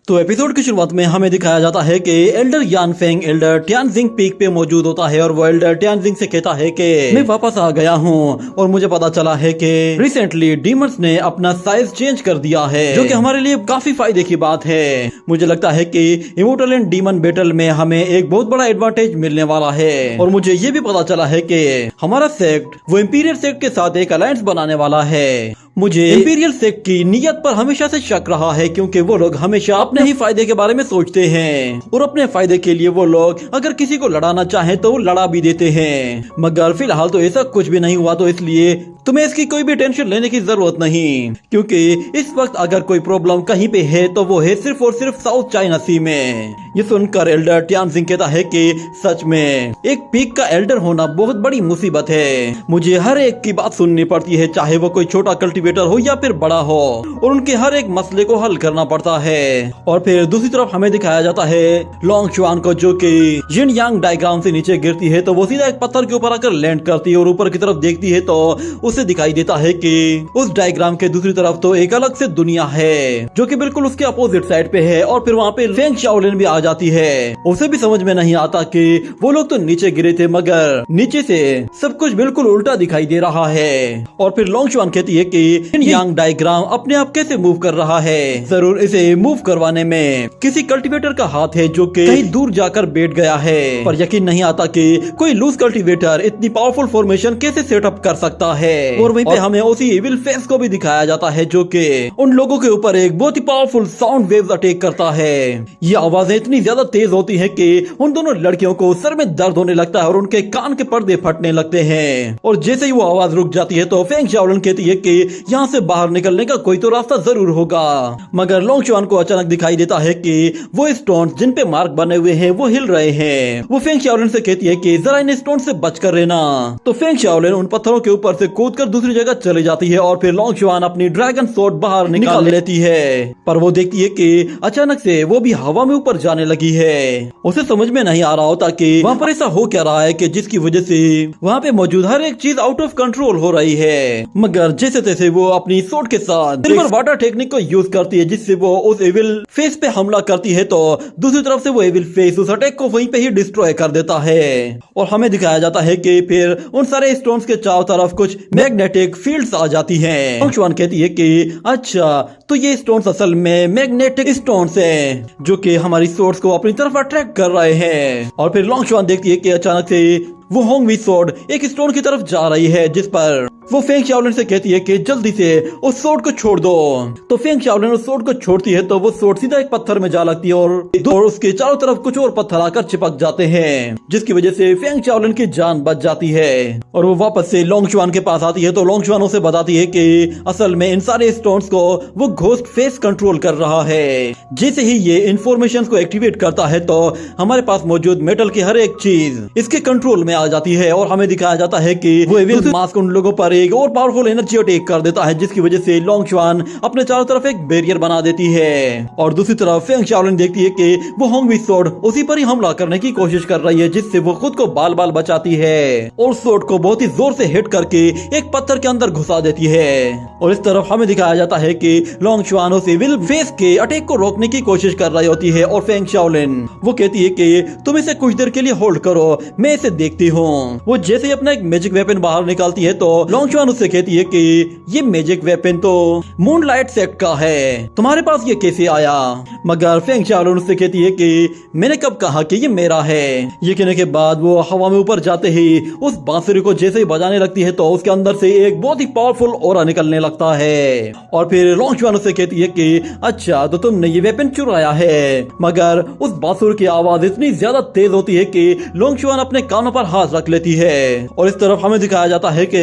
तो एपिसोड की शुरुआत में हमें दिखाया जाता है कि एल्डर यानफेंग एल्डर टियानजिंग पीक पे मौजूद होता है और वो एल्डर टियानजिंग से कहता है कि मैं वापस आ गया हूँ और मुझे पता चला है कि रिसेंटली डीमंस ने अपना साइज चेंज कर दिया है, जो कि हमारे लिए काफी फायदे की बात है। मुझे लगता है कि इमोर्टल एंड डीमन बैटल में हमें एक बहुत बड़ा एडवांटेज मिलने वाला है और मुझे ये भी पता चला है कि हमारा सेक्ट वो इंपीरियल सेक्ट के साथ एक अलायंस बनाने वाला है। मुझे इंपीरियल सेक्ट की नीयत पर हमेशा से शक रहा है, क्योंकि वो लोग हमेशा अपने ही फायदे के बारे में सोचते हैं और अपने फायदे के लिए वो लोग अगर किसी को लड़ाना चाहे तो वो लड़ा भी देते हैं। मगर फिलहाल तो ऐसा कुछ भी नहीं हुआ, तो इसलिए तुम्हें इसकी कोई भी टेंशन लेने की जरूरत नहीं, क्योंकि इस वक्त अगर कोई प्रॉब्लम कहीं पे है तो वो है सिर्फ और सिर्फ साउथ चाइना सी में। ये सुनकर एल्डर टियानजिंग कहता है कि सच में एक पीक का एल्डर होना बहुत बड़ी मुसीबत है। मुझे हर एक की बात सुननी पड़ती है, चाहे वो कोई छोटा कल्टीवेटर हो या फिर बड़ा हो, और उनके हर एक मसले को हल करना पड़ता है। और फिर दूसरी तरफ हमें दिखाया जाता है लोंग चुआन को, जो कि यिन यांग डायग्राम से नीचे गिरती है तो वो सीधा एक पत्थर के ऊपर आकर लैंड करती है और ऊपर की तरफ देखती है तो उसे दिखाई देता है कि उस डायग्राम के दूसरी तरफ तो एक अलग से दुनिया है, जो कि बिल्कुल उसके अपोजिट साइड पे है। और फिर वहाँ पे फेंग शाओलिन भी आ जाती है। उसे भी समझ में नहीं आता कि वो लोग तो नीचे गिरे थे, मगर नीचे से सब कुछ बिल्कुल उल्टा दिखाई दे रहा है। और फिर लोंग चुआन कहती है कि यिन यांग डायग्राम अपने आप कैसे मूव कर रहा है, जरूर इसे मूव करवाने में किसी कल्टीवेटर का हाथ है जो कि कहीं दूर जाकर बैठ गया है। पर यकीन नहीं आता कि कोई लूज कल्टीवेटर इतनी पावरफुल फॉर्मेशन कैसे सेटअप कर सकता है। और वहीं पे हमें उसी इविल फेस को भी दिखाया जाता है, जो कि उन लोगों के ऊपर एक बहुत ही पावरफुल साउंड वेव्स अटैक करता है। ये आवाजें इतनी ज्यादा तेज होती है कि उन दोनों लड़कियों को सर में दर्द होने लगता है और उनके कान के पर्दे फटने लगते हैं। और जैसे ही वो आवाज रुक जाती है तो फेंग शाओलिन कहती है कि यहाँ से बाहर निकलने का कोई तो रास्ता जरूर होगा। मगर लोंग चुआन को अचानक दिखाई देता है कि वो स्टोन जिन पे मार्क बने हुए हैं वो हिल रहे हैं। वो फेंग शाओलिन से कहती है कि जरा इन स्टोन से बचकर रहना। तो फेंग शाओलिन उन पत्थरों के ऊपर से कूदकर दूसरी जगह चली जाती है और फिर लोंग चुआन अपनी ड्रैगन स्वॉर्ड बाहर निकाल लेती है। पर वो देखती है कि अचानक से वो भी हवा में ऊपर जाने लगी है। उसे समझ में नहीं आ रहा होता कि वहाँ पर ऐसा हो क्या रहा है कि जिसकी वजह से वहाँ पे मौजूद हर एक चीज आउट ऑफ कंट्रोल हो रही है। मगर जैसे तैसे वो अपनी स्वॉर्ड के साथ सिल्वर वाटर टेक्निक को यूज करती है, जिससे वो उस एविल फेस पे हमला करती है तो दूसरी तरफ से वो एविल फेस उस अटैक को वहीं पे ही डिस्ट्रॉय कर देता है। और हमें दिखाया जाता है कि फिर उन सारे स्टोन्स के चारों तरफ कुछ मैग्नेटिक फील्ड्स आ जाती हैं। लोंग चुआन कहती है कि अच्छा, तो ये स्टोन्स असल में मैग्नेटिक स्टोन्स हैं, जो कि हमारी स्वॉर्ड्स को अपनी तरफ अट्रैक्ट कर रहे हैं। और फिर लोंग चुआन देखती है कि अचानक से वो होंगवी स्वॉर्ड एक स्टोन की तरफ जा रही है, जिस पर वो फेंग शाओलिन से कहती है कि जल्दी से उस स्वॉर्ड को छोड़ दो। तो फेंग शाओलिन उस स्वॉर्ड को छोड़ती है तो वो स्वॉर्ड सीधा एक पत्थर में जा लगती है और उसके चारों तरफ कुछ और पत्थर आकर चिपक जाते हैं, जिसकी वजह से फेंग शाओलिन की जान बच जाती है। और वो वापस से लोंग चुआन के पास आती है तो लोंग चुआन उसे बताती है कि असल में इन सारे स्टोन्स को वो घोस्ट फेस कंट्रोल कर रहा है। जैसे ही ये इंफॉर्मेशन को एक्टिवेट करता है तो हमारे पास मौजूद मेटल की हर एक चीज इसके कंट्रोल में आ जाती है। और हमें दिखाया जाता है कि वो एविल मास्क उन लोगों पर एक और पावरफुल एनर्जी अटैक कर देता है, जिसकी वजह से लोंग चुआन अपने चारों तरफ एक बैरियर बना देती है। और दूसरी तरफ फेंग शाओलिन देखती है कि वो होंगवी स्वॉर्ड उसी पर ही हमला करने की कोशिश कर रही है, जिससे वो खुद को बाल बाल बचाती है और स्वॉर्ड को बहुत ही जोर से हिट करके एक पत्थर के अंदर घुसा देती है। और इस तरफ हमें दिखाया जाता है कि लोंग चुआन उस एविल फेस के अटैक को रोकने की कोशिश कर रही होती है। और फेंग शाओलिन वो कहती है कि तुम इसे कुछ देर के लिए होल्ड करो, मैं इसे देखती हूँ। वो जैसे ही अपना एक मैजिक वेपन बाहर निकालती है तो लोंग चुआन उससे कहती है कि ये मैजिक वेपन तो मूनलाइट सेक्ट का है, तुम्हारे पास ये कैसे आया। मगर फेंग शाओलिन उससे कहती है कि मैंने कब कहा कि ये मेरा है। ये कहने के बाद वो हवा में ऊपर जाते ही उस बांसुरी को जैसे ही बजाने लगती है तो उसके अंदर से एक बहुत ही पावरफुल ऑरा निकलने लगता है। और फिर लोंग चुआन उससे कहती है कि अच्छा, तो तुमने ये वेपन चुराया है। मगर उस बांसुरी की आवाज इतनी ज्यादा तेज होती है कि लोंग चुआन अपने कानों पर हाथ रख लेती है। और इस तरफ हमें दिखाया जाता है कि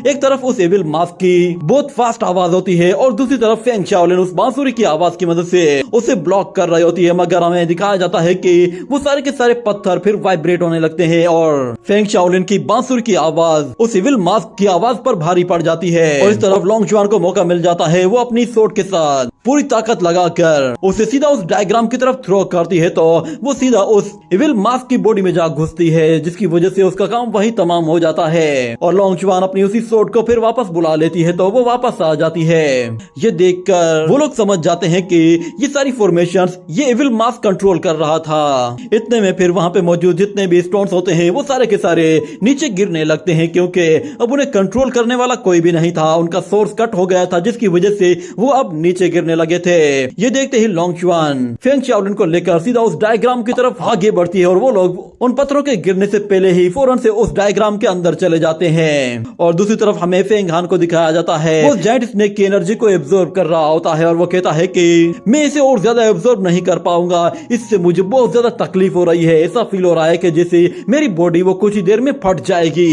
एक तरफ उस एविल मास्क की बहुत फास्ट आवाज होती है और दूसरी तरफ फेंग शाओलिन उस बांसुरी की आवाज की मदद से उसे ब्लॉक कर रही होती है। मगर हमें दिखाया जाता है कि वो सारे के सारे पत्थर फिर वाइब्रेट होने लगते हैं और फेंग शाओलिन की बांसुरी की आवाज उस एविल मास्क की आवाज पर भारी पड़ जाती है। और इस तरफ लोंग चुआन को मौका मिल जाता है वो अपनी स्वॉर्ड के साथ पूरी ताकत लगाकर उसे सीधा उस डायग्राम की तरफ थ्रो करती है तो वो सीधा उस इविल मास्क की बॉडी में जा घुसती है, जिसकी वजह से उसका काम वही तमाम हो जाता है। और लोंगचुआन अपनी उसी सोर्ड को फिर वापस बुला लेती है तो वो वापस आ जाती है। ये देखकर वो लोग समझ जाते हैं कि ये सारी फॉर्मेशंस ये इविल मास्क कंट्रोल कर रहा था। इतने में फिर वहां पे मौजूद जितने भी स्टोन्स होते हैं वो सारे के सारे नीचे गिरने लगते हैं, क्योंकि अब उन्हें कंट्रोल करने वाला कोई भी नहीं था। उनका सोर्स कट हो गया था, जिसकी वजह से वो अब नीचे गिरने लगे थे। ये देखते ही लोंगचुआन फेंग शाओलिन को लेकर सीधा उस डायग्राम की तरफ आगे बढ़ती है और वो लोग उन पत्थरों के गिरने से पहले ही फौरन से उस डायग्राम के अंदर चले जाते हैं। और दूसरी तरफ हमें फेंग हान को दिखाया जाता है, वो जायंट स्नेक की एनर्जी को एब्जॉर्ब कर रहा होता है और वो कहता है कि मैं इसे और ज्यादा एब्जॉर्ब नहीं कर पाऊंगा, इससे मुझे बहुत ज्यादा तकलीफ हो रही है। ऐसा फील हो रहा है कि जैसे मेरी बॉडी वो कुछ ही देर में फट जाएगी।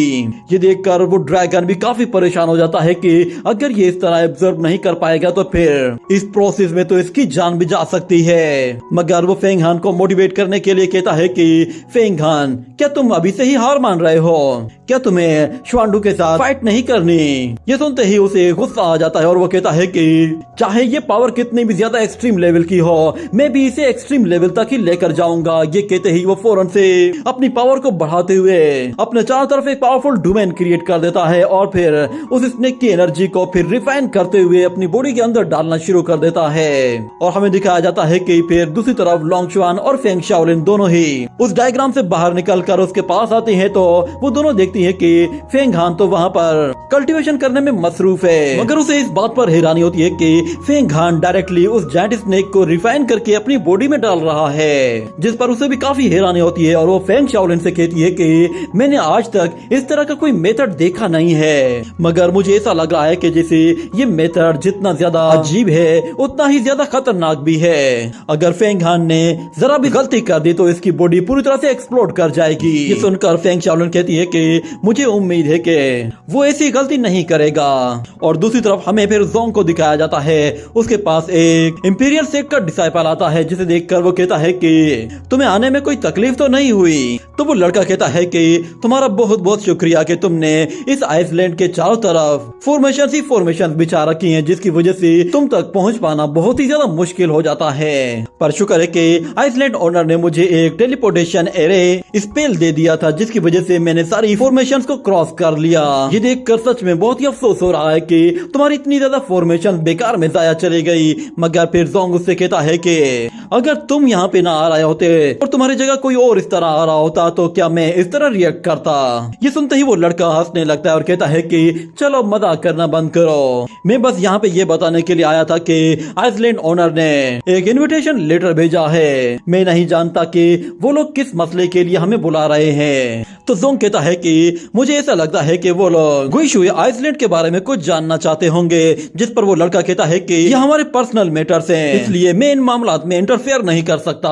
ये देखकर वो ड्रैगन भी काफी परेशान हो जाता है कि अगर ये इस तरह एब्जॉर्ब नहीं कर पाएगा तो फिर इस प्रोसेस में तो इसकी जान भी जा सकती है। मगर वो फेंग हान को मोटिवेट करने के लिए कहता है कि फेंग हान, क्या तुम अभी से ही हार मान रहे हो? क्या तुम्हें श्वांडू के साथ फाइट नहीं करनी? ये सुनते ही उसे गुस्सा आ जाता है और वो कहता है कि चाहे ये पावर कितनी भी ज्यादा एक्सट्रीम लेवल की हो, मैं भी इसे एक्सट्रीम लेवल तक ही लेकर जाऊंगा। ये कहते ही वो फौरन से अपनी पावर को बढ़ाते हुए अपने चारों तरफ एक पावरफुल डोमेन क्रिएट कर देता है और फिर उस स्नेक की एनर्जी को फिर रिफाइन करते हुए अपनी बॉडी के अंदर डालना शुरू कर देता है। और हमें दिखाया जाता है कि फिर दूसरी तरफ लोंगचुआन और फेंग शाओलिन दोनों ही उस डायग्राम से बाहर निकलकर उसके पास आते हैं तो वो दोनों देखती है कि फेंग हान तो वहाँ पर कल्टीवेशन करने में मसरूफ है। मगर उसे इस बात पर हैरानी होती है कि फेंग हान डायरेक्टली उस जायंट स्नेक को रिफाइन करके अपनी बॉडी में डाल रहा है, जिस पर उसे भी काफी हैरानी होती है। और वो फेंग शाओलिन से कहती है कि मैंने आज तक इस तरह का कोई मेथड देखा नहीं है, मगर मुझे ऐसा लग रहा है कि जैसे ये मेथड जितना ज्यादा अजीब है उतना ही ज्यादा खतरनाक भी है। अगर फेंग हान ने जरा भी गलती कर दी तो इसकी बॉडी पूरी तरह से एक्सप्लोड कर जाएगी। ये सुनकर फेंग शाओलिन कहती है कि मुझे उम्मीद है कि वो ऐसी गलती नहीं करेगा। और दूसरी तरफ हमें फिर जोंग को दिखाया जाता है, उसके पास एक इंपीरियल सेक्ट का डिसाइपल आता है, जिसे देखकर वो कहता है कि तुम्हें आने में कोई तकलीफ तो नहीं हुई? तो वो लड़का कहता है कि तुम्हारा बहुत बहुत शुक्रिया कि तुमने इस आइसलैंड के चारों तरफ फॉर्मेशन बिछा रखी हैं, जिसकी वजह से तुम तक पहुंच पाना बहुत ही ज्यादा मुश्किल हो जाता है। पर शुक्र है कि आइसलैंड ओनर ने मुझे एक टेलीपोर्टेशन एरे स्पेल दे दिया था, जिसकी वजह से मैंने सारी फॉर्मेशन को क्रॉस कर लिया। ये देखकर सच में बहुत ही अफसोस हो रहा है कि तुम्हारी इतनी ज्यादा फॉर्मेशन बेकार में जाया चली गई। मगर फिर जोंग उससे कहता है कि अगर तुम यहाँ पे ना आ रहे होते और तुम्हारी जगह कोई और इस तरह आ रहा होता तो क्या मैं इस तरह रिएक्ट करता? ये सुनते ही वो लड़का हंसने लगता है और कहता है कि चलो मजाक करना बंद करो, मैं बस यहाँ पे ये बताने के लिए आया था कि आइसलैंड ओनर ने एक इनविटेशन लेटर भेजा है। मैं नहीं जानता कि वो लोग किस मसले के लिए हमें बुला रहे हैं। तो जोंग कहता है कि मुझे ऐसा लगता है कि वो लोग गुइशुई आइसलैंड के बारे में कुछ जानना चाहते होंगे, जिस पर वो लड़का कहता है कि ये हमारे पर्सनल मैटर्स हैं, इसलिए मैं इन मामलात में इंटरफेयर नहीं कर सकता।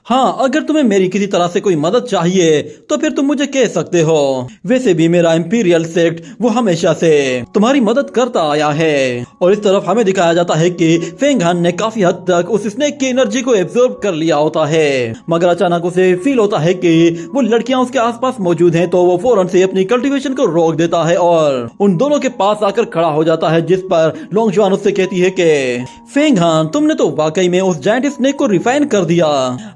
हाँ, अगर तुम्हें मेरी किसी तरह से कोई मदद चाहिए तो फिर तुम मुझे कह सकते हो। वैसे भी मेरा इंपीरियल सेक्ट वो हमेशा से तुम्हारी मदद करता आया है। और इस तरफ हमें दिखाया जाता है कि फेंग हान ने काफी हद तक उस स्नेक की एनर्जी को एब्जॉर्ब कर लिया होता है, मगर अचानक उसे फील होता है कि वो लड़कियां उसके आसपास मौजूद हैं, तो वो फौरन से अपनी कल्टीवेशन को रोक देता है और उन दोनों के पास आकर खड़ा हो जाता है, जिस पर लोंगचुआन उससे कहती है कि फेंग हान, तुमने तो वाकई में उस जायंट स्नेक को रिफाइन कर दिया।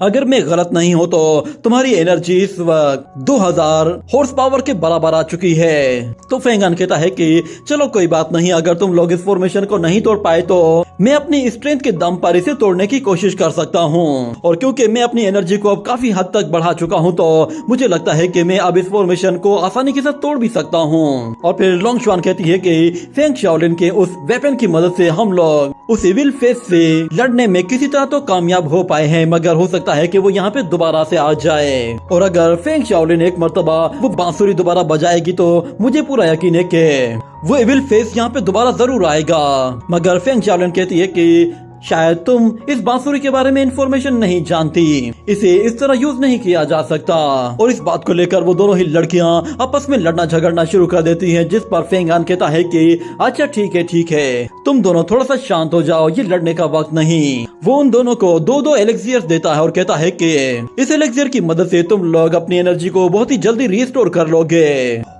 अगर मैं गलत नहीं हूँ तो तुम्हारी एनर्जी इस वक्त 2000 हॉर्स पावर के बराबर आ चुकी है। तो फेंग हान कहता है कि चलो कोई बात नहीं, अगर तुम लोग इस फॉर्मेशन को नहीं तोड़ पाए तो मैं अपनी स्ट्रेंथ के दम पर इसे तोड़ने की कोशिश कर सकता हूँ। और क्योंकि मैं अपनी एनर्जी को अब काफी हद तक बढ़ा चुका हूँ तो मुझे लगता है कि मैं अब इस फॉर्मेशन को आसानी के साथ तोड़ भी सकता हूँ। और फिर लोंगचुआन कहती है कि फेंग शाओलिन के उस वेपन की मदद से हम लोग उस इविल फेस से लड़ने में किसी तरह तो कामयाब हो पाए हैं, मगर हो सकता है कि वो यहाँ पे दोबारा से आ जाए। और अगर फेंग शाओलिन एक मर्तबा वो बांसुरी दोबारा बजाएगी तो मुझे पूरा यकीन है कि वो इविल फेस यहाँ पे दोबारा जरूर आएगा। मगर फेंग शाओलिन कहती है कि शायद तुम इस बांसुरी के बारे में इंफॉर्मेशन नहीं जानती, इसे इस तरह यूज नहीं किया जा सकता। और इस बात को लेकर वो दोनों ही लड़कियां आपस में लड़ना झगड़ना शुरू कर देती हैं, जिस पर फेंग हान कहता है कि अच्छा ठीक है, तुम दोनों थोड़ा सा शांत हो जाओ, ये लड़ने का वक्त नहीं। वो उन दोनों को दो एलेक्सियर्स देता है और कहता है कि इस एलेक्सियर की मदद से तुम लोग अपनी एनर्जी को बहुत ही जल्दी रिस्टोर कर लोगे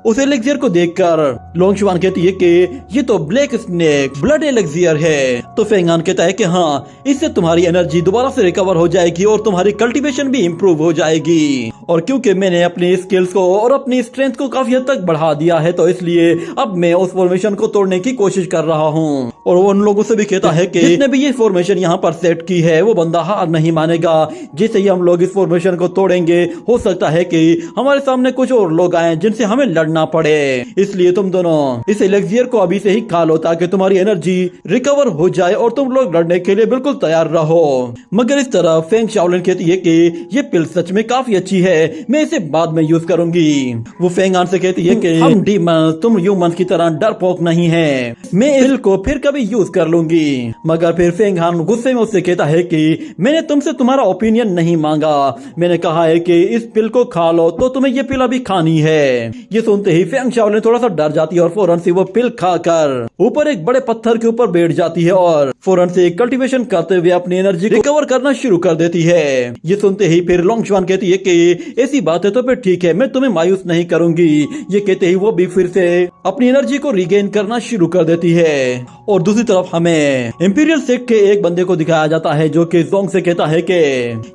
उस एलेक्सियर को देखकर लोंगशुआन कहती है कि ये तो ब्लैक स्नेक ब्लड एलेक्सियर है। तो फेंगान कहता है कि हाँ, इससे तुम्हारी एनर्जी दोबारा से रिकवर हो जाएगी और तुम्हारी कल्टीवेशन भी इम्प्रूव हो जाएगी। और क्योंकि मैंने अपनी स्किल्स को और अपनी स्ट्रेंथ को काफी हद तक बढ़ा दिया है, तो इसलिए अब मैं उस फॉर्मेशन को तोड़ने की कोशिश कर रहा हूँ। और वो उन लोगों से भी कहता है कि जिसने भी ये फॉर्मेशन यहाँ पर सेट की है वो बंदा हार नहीं मानेगा। जैसे ही हम लोग इस फॉर्मेशन को तोड़ेंगे, हो सकता है कि हमारे सामने कुछ और लोग आए जिनसे हमें लड़ना पड़े। इसलिए तुम दोनों इस एलेक्सियर को अभी से ही खा लो ताकि तुम्हारी एनर्जी रिकवर हो जाए और तुम लोग लड़ने के लिए बिल्कुल तैयार रहो। मगर इस तरह फेंग शाओलिन कहती है कि ये पिल सच में काफी अच्छी है, मैं इसे बाद में यूज करूंगी। वो फेंगान से कहती है कि हम डीमंस तुम ह्यूमंस की तरह डरपोक नहीं है, मैं इस पिल को फिर कभी यूज कर लूंगी। मगर फिर फेंगान गुस्से में उससे कहता है कि मैंने तुमसे तुम्हारा ओपिनियन नहीं मांगा, मैंने कहा है कि इस पिल को खा लो, तो तुम्हें ये पिल अभी खानी है। ये सुनते ही फेंग शाओलिन थोड़ा सा डर जाती है और फौरन से वो पिल खाकर ऊपर एक बड़े पत्थर के ऊपर बैठ जाती है और फौरन से कल्टीवेशन करते हुए अपनी एनर्जी रिकवर करना शुरू कर देती है। ये सुनते ही फिर लोंगशुआन कहती है कि ऐसी बात है तो फिर ठीक है, मैं तुम्हें मायूस नहीं करूंगी। ये कहते ही वो भी फिर से अपनी एनर्जी को रिगेन करना शुरू कर देती है। और दूसरी तरफ हमें इंपीरियल सेक्ट के एक बंदे को दिखाया जाता है जो कि जोंग से कहता है कि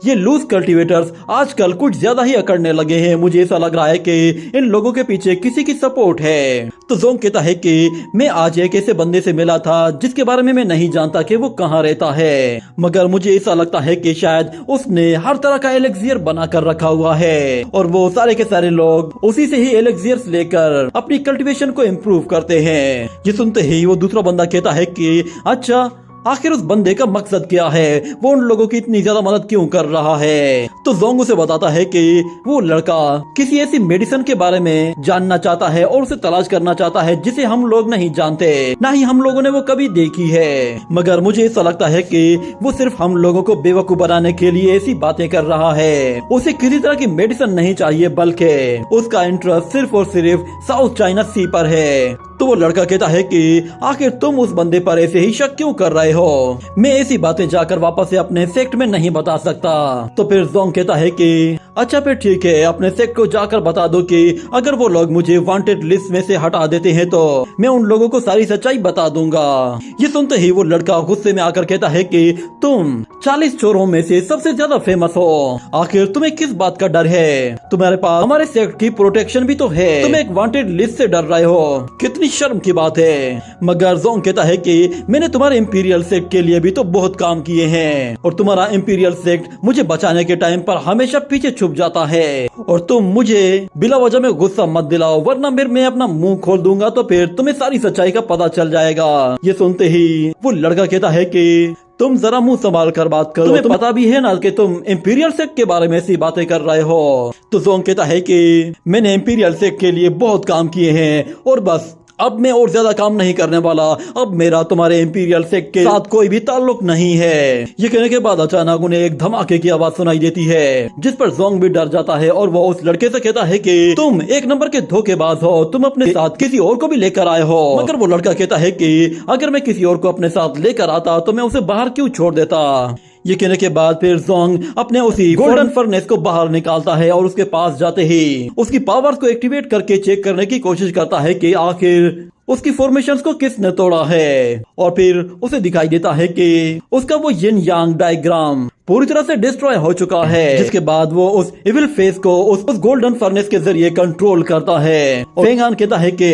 ये लूज कल्टीवेटर्स आजकल कुछ ज्यादा ही अकड़ने लगे हैं, मुझे ऐसा लग रहा है कि इन लोगों के पीछे किसी की सपोर्ट है। तो जोंग कहता है कि मैं आज एक ऐसे बंदे से मिला था जिसके बारे में मैं नहीं जानता कि वो कहाँ रहता है, मगर मुझे ऐसा लगता है कि शायद उसने हर तरह का एलेक्सियर बना कर रखा हुआ है और वो सारे के सारे लोग उसी से ही एलेक्सियर्स लेकर अपनी कल्टीवेशन को इम्प्रूव करते हैं। ये सुनते ही वो दूसरा बंदा कहता है कि अच्छा, आखिर उस बंदे का मकसद क्या है, वो उन लोगों की इतनी ज्यादा मदद क्यों कर रहा है। तो जोंग उसे बताता है कि वो लड़का किसी ऐसी मेडिसिन के बारे में जानना चाहता है और उसे तलाश करना चाहता है जिसे हम लोग नहीं जानते, ना ही हम लोगों ने वो कभी देखी है। मगर मुझे ऐसा लगता है कि वो सिर्फ हम लोगों को बेवकूफ बनाने के लिए ऐसी बातें कर रहा है। उसे किसी तरह की मेडिसिन नहीं चाहिए, बल्कि उसका इंटरेस्ट सिर्फ और सिर्फ साउथ चाइना सी पर है। तो वो लड़का कहता है कि आखिर तुम उस बंदे पर ऐसे ही शक क्यों कर रहे हो, मैं ऐसी बातें जाकर वापस से अपने सेक्ट में नहीं बता सकता। तो फिर जोंग कहता है कि अच्छा फिर ठीक है, अपने सेक्ट को जाकर बता दो कि अगर वो लोग मुझे वांटेड लिस्ट में से हटा देते हैं तो मैं उन लोगों को सारी सच्चाई बता दूंगा। ये सुनते ही वो लड़का गुस्से में आकर कहता है कि तुम 40 चोरों में से सबसे ज्यादा फेमस हो, आखिर तुम्हें किस बात का डर है, तुम्हारे पास हमारे सेक्ट की प्रोटेक्शन भी तो है, तुम एक वांटेड लिस्ट से डर रहे हो, कितनी शर्म की बात है। मगर जोंग कहता है कि मैंने तुम्हारे इंपीरियल सेक्ट के लिए भी तो बहुत काम किए हैं और तुम्हारा इंपीरियल सेक्ट मुझे बचाने के टाइम पर हमेशा पीछे छुप जाता है और तुम मुझे बिला वजह में गुस्सा मत दिलाओ, वरना फिर मैं अपना मुंह खोल दूंगा तो फिर तुम्हें सारी सच्चाई का पता चल जाएगा। ये सुनते ही वो लड़का कहता है कि तुम जरा मुंह संभाल कर बात करो, तुम्हें पता भी है ना कि तुम इंपीरियल सेक्ट के बारे में ऐसी बातें कर रहे हो। तो जोंग कहता है कि मैंने इंपीरियल सेक्ट के लिए बहुत काम किए हैं और बस अब मैं और ज्यादा काम नहीं करने वाला, अब मेरा तुम्हारे इंपीरियल सेक्ट के साथ कोई भी ताल्लुक नहीं है। ये कहने के बाद अचानक उन्हें एक धमाके की आवाज सुनाई देती है जिस पर जोंग भी डर जाता है और वो उस लड़के से कहता है कि तुम एक नंबर के धोखेबाज हो, तुम अपने साथ किसी और को भी लेकर आए हो। मगर वो लड़का कहता है कि अगर मैं किसी और को अपने साथ लेकर आता तो मैं उसे बाहर क्यों छोड़ देता। ये कहने के बाद फिर जोंग अपने उसी गोल्डन फर्नेस को बाहर निकालता है और उसके पास जाते ही उसकी पावर्स को एक्टिवेट करके चेक करने की कोशिश करता है कि आखिर उसकी फॉर्मेशंस को किसने तोड़ा है। और फिर उसे दिखाई देता है कि उसका वो यिन यांग डायग्राम पूरी तरह से डिस्ट्रॉय हो चुका है, जिसके बाद वो उस इविल फेस को उस गोल्डन फर्नेस के जरिए कंट्रोल करता है। और फेंगान कहता है कि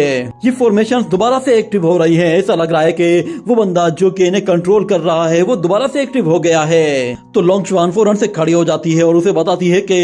ये फॉर्मेशंस दोबारा से एक्टिव हो रही हैं, ऐसा लग रहा है कि वो बंदा जो कि इन्हें कंट्रोल कर रहा है वो दोबारा से एक्टिव हो गया है। तो लोंगशुआन फौरन से खड़ी हो जाती है और उसे बताती है कि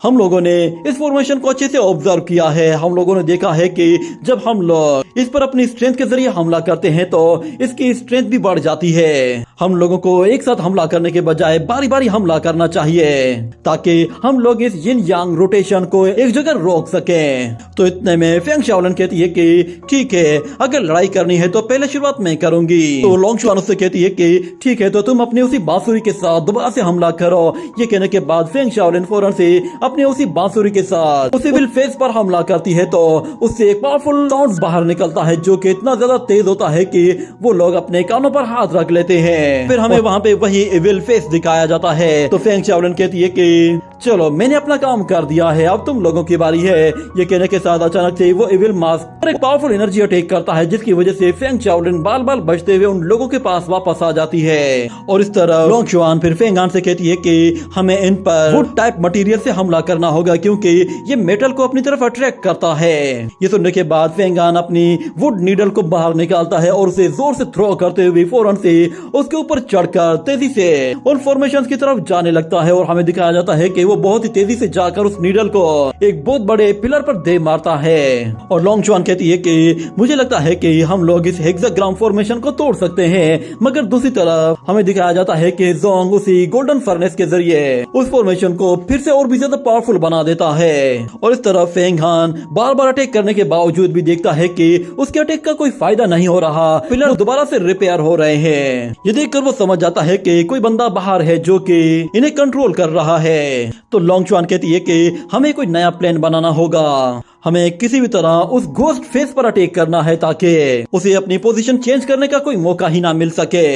हम लोगों ने इस फॉर्मेशन को अच्छे से ऑब्जर्व किया है, हम लोगों ने देखा है कि जब हम लोग इस पर अपनी स्ट्रेंथ के जरिए हमला करते हैं तो इसकी स्ट्रेंथ भी बढ़ जाती है। हम लोगों को एक साथ हमला करने के बजाय बारी बारी हमला करना चाहिए ताकि हम लोग इस यिन यांग रोटेशन को एक जगह रोक सकें। तो इतने में फेंग शाओलिन कहती है कि ठीक है, अगर लड़ाई करनी है तो पहले शुरुआत मैं करूंगी। तो लोंगशुआन उससे कहती है कि ठीक है, तो तुम अपनी उसी बांसुरी के साथ दोबारा से हमला करो। ये कहने के बाद फेंग शाओलिन फौरन से अपने उसी बांसुरी के साथ उसी विल फेस पर हमला करती है तो उससे एक पावरफुल साउंड बाहर निकलता है जो कि इतना ज्यादा तेज होता है कि वो लोग अपने कानों पर हाथ रख लेते हैं। फिर हमें वहाँ पे वही विल फेस दिखाया जाता जाता है। तो फेंग शाओलिन कहती है कि चलो मैंने अपना काम कर दिया है, अब तुम लोगों की बारी है। ये कहने के साथ अचानक से वो इविल मास्क पर एक पावरफुल एनर्जी अटैक करता है, जिसकी वजह से फेंग शाओलिन बाल बाल बचते हुए उन लोगों के पास वापस आ जाती है। और इस तरह लोंग शुआन फिर फेंग हान से कहती है कि हमें इन पर वुड टाइप मटेरियल से हमला करना होगा, क्योंकि ये मेटल को अपनी तरफ अट्रैक्ट करता है। ये सुनने के बाद फेंग हान अपनी वुड नीडल को बाहर निकालता है और उसे जोर से थ्रो करते हुए फौरन से उसके ऊपर चढ़कर तेजी से उन फॉर्मेशंस की तरफ जाने लगता है। और हमें दिखाया जाता है कि वो बहुत ही तेजी से जाकर उस नीडल को एक बहुत बड़े पिलर पर दे मारता है। और लोंग शुआन कहती है कि मुझे लगता है कि हम लोग इस हेक्साग्राम फॉर्मेशन को तोड़ सकते हैं, मगर दूसरी तरफ हमें दिखाया जाता है कि जोंग उसी गोल्डन फर्नेस के जरिए उस फॉर्मेशन को फिर से और भी ज्यादा पावरफुल बना देता है। और इस तरह फेंग हान बार बार अटैक करने के बावजूद भी देखता है कि उसके अटैक का कोई फायदा नहीं हो रहा, पिलर दोबारा से रिपेयर हो रहे हैं। ये देखकर वो समझ जाता है कि कोई बंदा बाहर है जो कि इन्हें कंट्रोल कर रहा है। तो लोंग शुआन कहती है कि हमें कोई नया प्लान बनाना होगा, हमें किसी भी तरह उस घोस्ट फेस पर अटैक करना है ताकि उसे अपनी पोजीशन चेंज करने का कोई मौका ही ना मिल सके।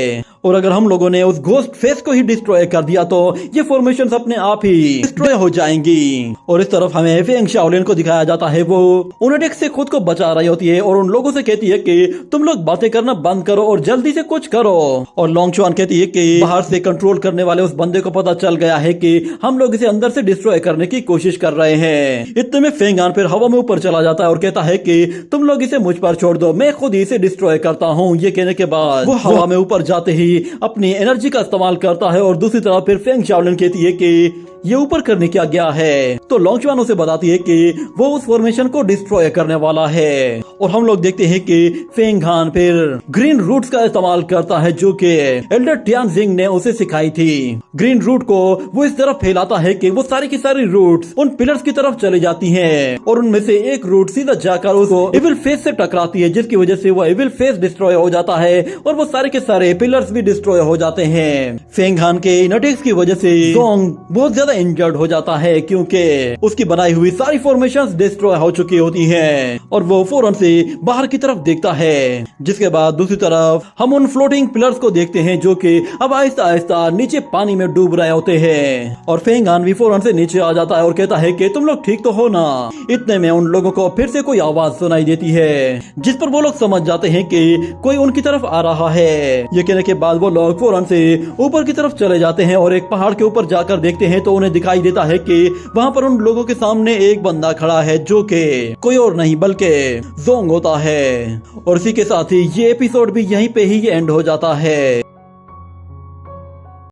और अगर हम लोगों ने उस घोस्ट फेस को ही डिस्ट्रॉय कर दिया तो ये फॉर्मेशंस अपने आप ही डिस्ट्रॉय हो जाएंगी। और इस तरफ हमें फेंग शाओलिन को दिखाया जाता है, वो उन अटैक से खुद को बचा रही होती है और उन लोगों से कहती है कि तुम लोग बातें करना बंद करो और जल्दी से कुछ करो। और लोंग शुआन कहती है कि बाहर से कंट्रोल करने वाले उस बंदे को पता चल गया है कि हम लोग इसे अंदर से डिस्ट्रॉय करने की कोशिश कर रहे हैं। इतने में फेंग हान फिर हवा में ऊपर चला जाता है और कहता है कि तुम लोग इसे मुझ पर छोड़ दो, मैं खुद ही इसे डिस्ट्रॉय करता हूँ। ये कहने के बाद वो हवा में ऊपर जाते ही अपनी एनर्जी का इस्तेमाल करता है और दूसरी तरफ फिर फेंग शाओलिन कहती है कि ये ऊपर करने क्या गया है। तो लोंग शुआन उसे बताती है कि वो उस फॉर्मेशन को डिस्ट्रॉय करने वाला है। और हम लोग देखते हैं कि फेंग हान फिर ग्रीन रूट्स का इस्तेमाल करता है जो कि एल्डर टियानजिंग ने उसे सिखाई थी। ग्रीन रूट को वो इस तरफ फैलाता है कि वो सारी की सारी रूट्स उन पिलर्स की तरफ चली जाती हैं और उनमें से एक रूट सीधा जाकर उसको इविल फेस से टकराती है, जिसकी वजह से वो इविल फेस डिस्ट्रॉय हो जाता है और वो सारे के सारे पिलर्स भी डिस्ट्रॉय हो जाते हैं। फेंग हान के इन अटैक्स की वजह से जोंग बहुत ज्यादा इंजर्ड हो जाता है, क्योंकि उसकी बनाई हुई सारी फॉर्मेशंस डिस्ट्रॉय हो चुकी होती हैं। और वो फौरन से बाहर की तरफ देखता है। जिसके बाद दूसरी तरफ हम उन फ्लोटिंग पिलर्स को देखते हैं जो कि अब आहिस्ता आहिस्ता नीचे पानी में डूब रहे होते हैं। और फेंग हान भी फौरन से नीचे आ जाता है और कहता है कि तुम लोग ठीक तो हो ना। इतने में उन लोगों को फिर से कोई आवाज सुनाई देती है, जिस पर वो लोग समझ जाते हैं कि कोई उनकी तरफ आ रहा है। ये कहने के बाद वो लोग फौरन से ऊपर की तरफ चले जाते हैं और एक पहाड़ के ऊपर जाकर देखते हैं तो उन्हें दिखाई देता है कि वहाँ पर उन लोगों के सामने एक बंदा खड़ा है जो कि कोई और नहीं बल्कि जोंग होता है। और इसी के साथ ही ये एपिसोड भी यहीं पे ही एंड हो जाता है।